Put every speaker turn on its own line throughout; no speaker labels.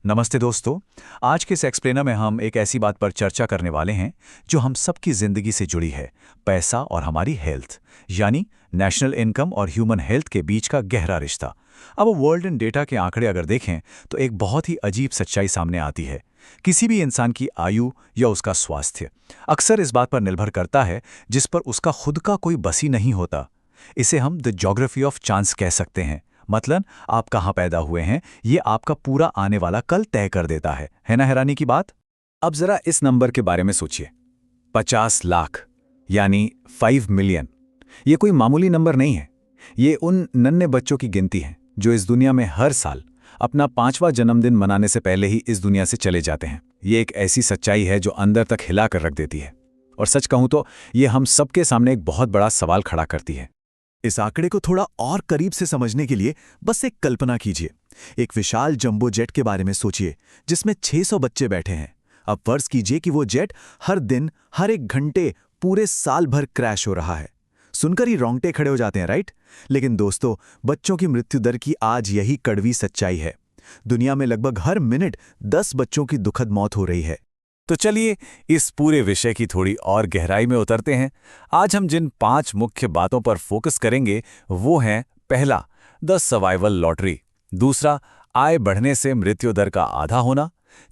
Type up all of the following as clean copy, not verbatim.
नमस्ते दोस्तों। आज के इस एक्सप्लेनर में हम एक ऐसी बात पर चर्चा करने वाले हैं जो हम सबकी जिंदगी से जुड़ी है, पैसा और हमारी हेल्थ, यानी नेशनल इनकम और ह्यूमन हेल्थ के बीच का गहरा रिश्ता। अब वर्ल्ड इन डेटा के आंकड़े अगर देखें तो एक बहुत ही अजीब सच्चाई सामने आती है। किसी भी इंसान की आयु या उसका स्वास्थ्य अक्सर इस बात पर निर्भर करता है जिस पर उसका खुद का कोई बस ही नहीं होता। इसे हम द ज्योग्राफी ऑफ चांस कह सकते हैं। मतलब आप कहाँ पैदा हुए हैं ये आपका पूरा आने वाला कल तय कर देता है ना हैरानी की बात। अब जरा इस नंबर के बारे में सोचिए, 50 लाख यानी 5 मिलियन। ये कोई मामूली नंबर नहीं है। ये उन नन्हे बच्चों की गिनती है जो इस दुनिया में हर साल अपना 5वां जन्मदिन मनाने से पहले ही इस दुनिया से चले जाते हैं। ये एक ऐसी सच्चाई है जो अंदर तक हिला कर रख देती है। और सच कहूं तो ये हम सबके सामने एक बहुत बड़ा सवाल खड़ा करती है।
इस आंकड़े को थोड़ा और करीब से समझने के लिए बस एक कल्पना कीजिए। एक विशाल जंबो जेट के बारे में सोचिए जिसमें 600 बच्चे बैठे हैं। अब फर्ज कीजिए कि वो जेट हर दिन, हर एक घंटे, पूरे साल भर क्रैश हो रहा है। सुनकर ही रोंगटे खड़े हो जाते हैं, राइट? लेकिन दोस्तों, बच्चों की मृत्यु दर की आज यही कड़वी सच्चाई है। दुनिया में लगभग हर मिनट 10 बच्चों की दुखद मौत हो रही है।
तो चलिए इस पूरे विषय की थोड़ी और गहराई में उतरते हैं। आज हम जिन 5 मुख्य बातों पर फोकस करेंगे वो हैं, पहला, द सर्वाइवल लॉटरी। दूसरा, आय बढ़ने से मृत्यु दर का आधा होना।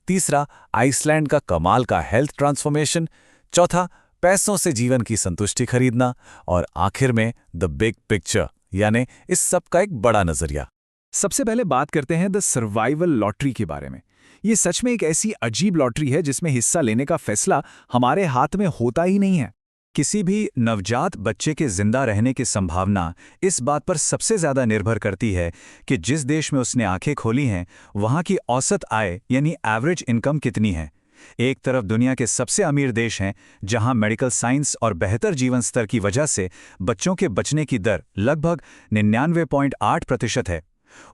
तीसरा, आइसलैंड का कमाल का हेल्थ ट्रांसफॉर्मेशन। चौथा, पैसों से जीवन की संतुष्टि खरीदना। और आखिर में द बिग पिक्चर, यानी इस सब का एक बड़ा नजरिया।
सबसे पहले बात करते हैं द सर्वाइवल लॉटरी के बारे में। ये सच में एक ऐसी अजीब लॉटरी है जिसमें हिस्सा लेने का फैसला हमारे हाथ में होता ही नहीं है।
किसी भी नवजात बच्चे के जिंदा रहने की संभावना इस बात पर सबसे ज्यादा निर्भर करती है कि जिस देश में उसने आंखें खोली हैं वहां की औसत आय यानी एवरेज इनकम कितनी है। एक तरफ दुनिया के सबसे अमीर देश हैं जहां मेडिकल साइंस और बेहतर जीवन स्तर की वजह से बच्चों के बचने की दर लगभग 99.8% है।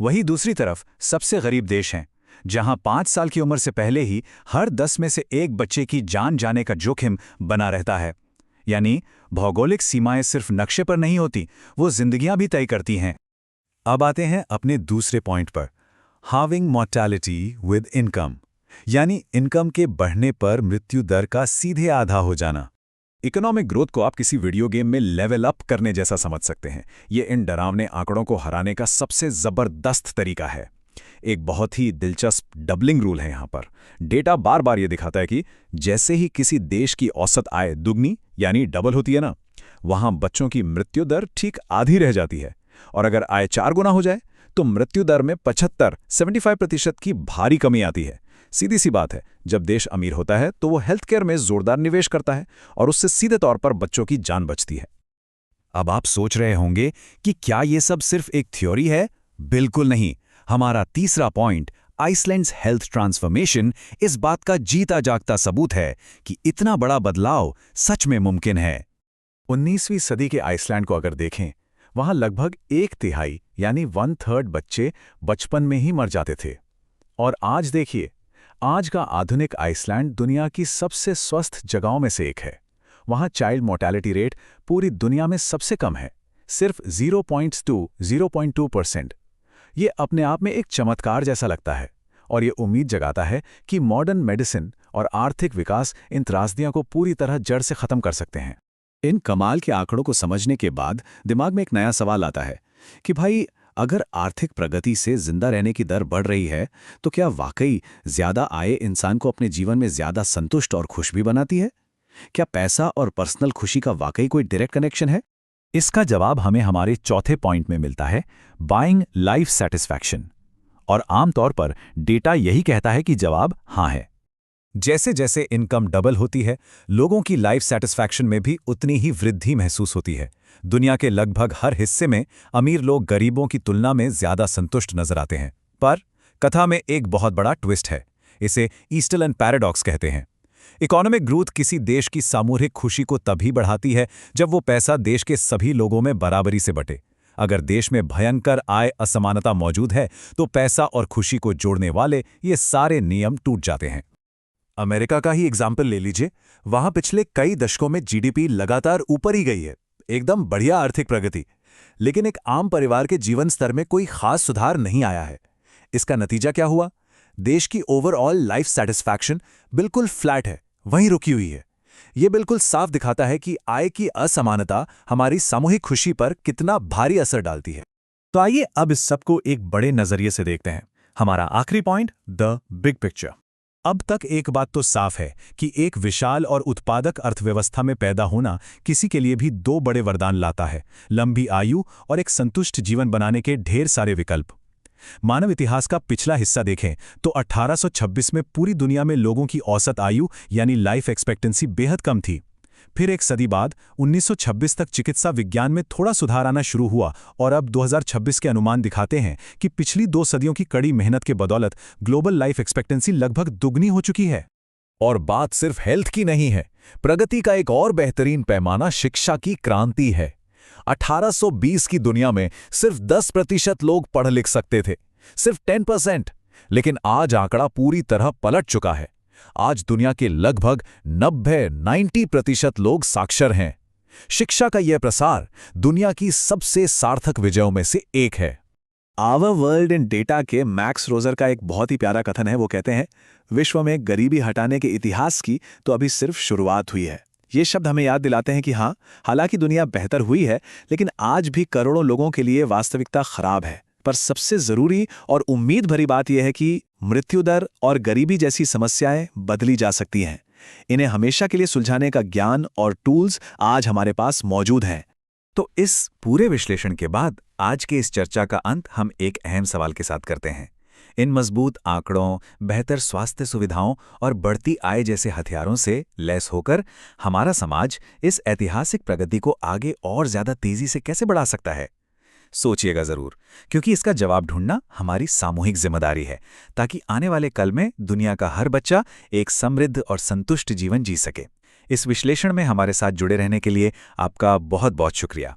वहीं दूसरी तरफ सबसे गरीब देश हैं जहां 5 साल की उम्र से पहले ही हर 10 में से एक बच्चे की जान जाने का जोखिम बना रहता है। यानी भौगोलिक सीमाएं सिर्फ नक्शे पर नहीं होती, वो जिंदगियां भी तय करती हैं। अब आते हैं अपने दूसरे पॉइंट पर, हाविंग मॉर्टैलिटी विद इनकम, यानी इनकम के बढ़ने पर मृत्यु दर का सीधे आधा हो जाना। इकोनॉमिक ग्रोथ को आप किसी वीडियो गेम में लेवल अप करने जैसा समझ सकते हैं। ये इन डरावने आंकड़ों को हराने का सबसे जबरदस्त तरीका है। एक बहुत ही दिलचस्प डबलिंग रूल है यहाँ पर। डेटा बार बार ये दिखाता है कि जैसे ही किसी देश की औसत आय दुगनी यानी डबल होती है ना, वहाँ बच्चों की मृत्यु दर ठीक आधी रह जाती है। और अगर आय 4 गुना हो जाए तो मृत्यु दर में 75% की भारी कमी आती है। सीधी सी बात है, जब देश अमीर होता है तो वो हेल्थ केयर में जोरदार निवेश करता है और उससे सीधे तौर पर बच्चों की जान बचती है। अब आप सोच रहे होंगे कि क्या ये सब सिर्फ एक थ्योरी है? बिल्कुल नहीं। हमारा तीसरा पॉइंट, आइसलैंड्स हेल्थ ट्रांसफॉर्मेशन, इस बात का जीता जागता सबूत है कि इतना बड़ा बदलाव सच में मुमकिन है। 19वीं सदी के आइसलैंड को अगर देखें, वहां लगभग 1/3 यानी 1/3 बच्चे बचपन में ही मर जाते थे। और आज देखिए, आज का आधुनिक आइसलैंड दुनिया की सबसे स्वस्थ जगहों में से एक है। वहां चाइल्ड मोर्टेलिटी रेट पूरी दुनिया में सबसे कम है, सिर्फ 0.2%। ये अपने आप में एक चमत्कार जैसा लगता है और ये उम्मीद जगाता है कि मॉडर्न मेडिसिन और आर्थिक विकास इन त्रासदियों को पूरी तरह जड़ से खत्म कर सकते हैं। इन कमाल के आंकड़ों को समझने के बाद दिमाग में एक नया सवाल आता है कि भाई, अगर आर्थिक प्रगति से जिंदा रहने की दर बढ़ रही है तो क्या वाकई ज्यादा आय इंसान को अपने जीवन में ज्यादा संतुष्ट और खुश भी बनाती है? क्या पैसा और पर्सनल खुशी का वाकई कोई डायरेक्ट कनेक्शन है? इसका जवाब हमें हमारे चौथे पॉइंट में मिलता है, बाइंग लाइफ सेटिस्फैक्शन। और आमतौर पर डेटा यही कहता है कि जवाब हाँ है। जैसे जैसे इनकम डबल होती है, लोगों की लाइफ सेटिस्फैक्शन में भी उतनी ही वृद्धि महसूस होती है। दुनिया के लगभग हर हिस्से में अमीर लोग गरीबों की तुलना में ज्यादा संतुष्ट नजर आते हैं। पर कथा में एक बहुत बड़ा ट्विस्ट है। इसे ईस्टर्न पैराडॉक्स कहते हैं। इकोनॉमिक ग्रोथ किसी देश की सामूहिक खुशी को तभी बढ़ाती है जब वो पैसा देश के सभी लोगों में बराबरी से बटे। अगर देश में भयंकर आय असमानता मौजूद है तो पैसा और खुशी को जोड़ने वाले ये सारे नियम टूट जाते हैं। अमेरिका का ही एग्जाम्पल ले लीजिए। वहां पिछले कई दशकों में जीडीपी लगातार ऊपर ही गई है, एकदम बढ़िया आर्थिक प्रगति। लेकिन एक आम परिवार के जीवन स्तर में कोई खास सुधार नहीं आया है। इसका नतीजा क्या हुआ?
देश की ओवरऑल लाइफ सेटिस्फैक्शन बिल्कुल फ्लैट है, वहीं रुकी हुई है। ये बिल्कुल साफ दिखाता है कि आय की असमानता हमारी सामूहिक खुशी पर कितना भारी असर डालती है। तो आइए अब इस सबको एक बड़े नजरिए से देखते हैं। हमारा आखिरी पॉइंट, द बिग पिक्चर।
अब तक एक बात तो साफ है कि एक विशाल और उत्पादक अर्थव्यवस्था में पैदा होना किसी के लिए भी दो बड़े वरदान लाता है: लंबी आयु और एक संतुष्ट जीवन बनाने के ढेर सारे विकल्प। मानव इतिहास का पिछला हिस्सा देखें तो 1826 में पूरी दुनिया में लोगों की औसत आयु यानी लाइफ एक्सपेक्टेंसी बेहद कम थी। फिर एक सदी बाद 1926 तक चिकित्सा विज्ञान में थोड़ा सुधार आना शुरू हुआ और अब 2026 के अनुमान दिखाते हैं कि पिछली 2 सदियों की कड़ी मेहनत के बदौलत ग्लोबल लाइफ एक्सपेक्टेंसी लगभग दुगनी हो चुकी है।
और बात सिर्फ हेल्थ की नहीं है, प्रगति का एक और बेहतरीन पैमाना शिक्षा की क्रांति है। 1820 की दुनिया में सिर्फ 10% लोग पढ़ लिख सकते थे, सिर्फ 10%, लेकिन आज आंकड़ा पूरी तरह पलट चुका है। आज दुनिया के लगभग 90% लोग साक्षर हैं। शिक्षा का यह प्रसार दुनिया की सबसे सार्थक विजयों में से एक है। आवर वर्ल्ड इन डेटा के मैक्स रोजर का एक बहुत ही प्यारा कथन है। वो कहते हैं, विश्व में गरीबी हटाने के इतिहास की तो अभी सिर्फ शुरुआत हुई है। ये शब्द हमें याद दिलाते हैं कि हाँ, हालांकि दुनिया बेहतर हुई है, लेकिन आज भी करोड़ों लोगों के लिए वास्तविकता खराब है। पर सबसे जरूरी और उम्मीद भरी बात यह है कि मृत्यु दर और गरीबी जैसी समस्याएं बदली जा सकती हैं। इन्हें हमेशा के लिए सुलझाने का ज्ञान और टूल्स आज हमारे पास मौजूद हैं।
तो इस पूरे विश्लेषण के बाद आज के इस चर्चा का अंत हम एक अहम सवाल के साथ करते हैं। इन मजबूत आंकड़ों, बेहतर स्वास्थ्य सुविधाओं और बढ़ती आय जैसे हथियारों से लैस होकर हमारा समाज इस ऐतिहासिक प्रगति को आगे और ज्यादा तेजी से कैसे बढ़ा सकता है? सोचिएगा जरूर, क्योंकि इसका जवाब ढूंढना हमारी सामूहिक जिम्मेदारी है, ताकि आने वाले कल में दुनिया का हर बच्चा एक समृद्ध और संतुष्ट जीवन जी सके। इस विश्लेषण में हमारे साथ जुड़े रहने के लिए आपका बहुत बहुत शुक्रिया।